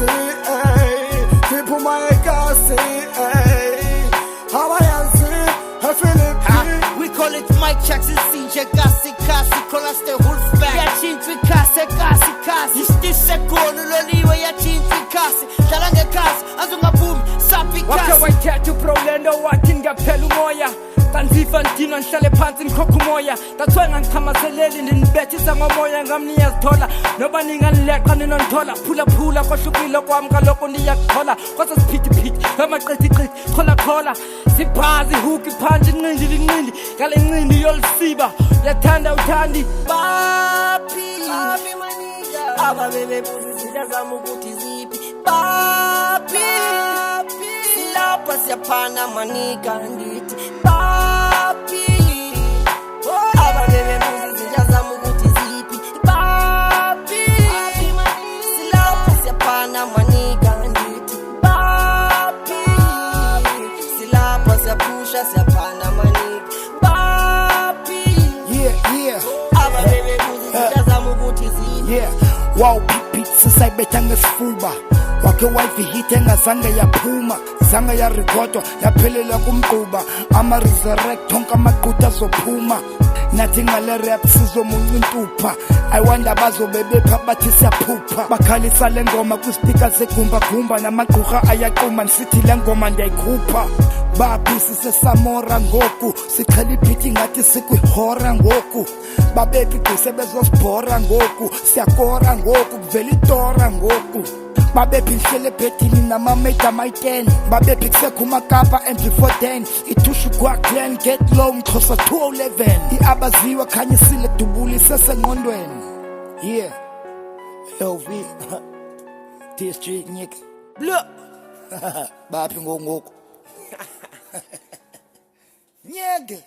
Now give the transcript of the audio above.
egasi, siphuma egasi, abayazi, eFilipi. We call it Mike Jackson, CJ Kasi, call us the Wolfpack. Yachintwi Kasi, isitisekolo loliwe yachintwi Kasi. Dlala ngekasi, azungabumi, sapi Kasi. Wake wayithetha uProlando wathi ngaphela umoya. Kanziva ndino ngihlale phansi ngikhokha umoya. Ngathiwa ngichamazeleli ndinibethisa ngomoya ngami niyazithola. Noba ninganileqa ninondithola. Phula kwahlukile kwami kaloku niyakuthola. Kwase siphithiphithi, amaqithiqithi, khola. Siphazi huki phansi inqindi. Ngale nqindi yolisiba. Yathanda uthandi. Papi maniga. Ababebe buzizila zami ukuthi ziphi. Papi silapha siyaphana maniga ndithi. Papi ababebe buzizila zami ukuthi ziphi. Papi silapha siyaphana maniga ndithi. Papi silapha siyaphusha siyaphana maniga. Papi ababebe buzizila zami ukuthi ziphi. Wow, pipi sisayibetha ngesifuba. Wake wayivihithe engazange yaphuma, zange yarekhodwa yaphelela kumquba. Ama-resurrect onke amaqutha azophuma. Nathi ngale rap sizomunca intupha. I wonder bazobe bepha bathi siyaphupha. Bakhalisa le ngoma kwispika segumbagumba. Namagqurha ayaquma nisithi le ngoma ndiyayikhupha. Babi sisesamora ngoku, siqhela ibhithi ngathi sikwihora ngoku. Babephi gqise bezosibhora ngoku, siyakora ngoku, kuvela itora ngoku. Babephi ngihlele ebhedini namamate amayi-10. Babephi kusekho umakapa MV410. Ithusha ugwaglen get low mxhosa 211. I-abaziwa khanyisile dubuli sesengqondweni. LV TSG nyik Look. baphi ngoku nyeke.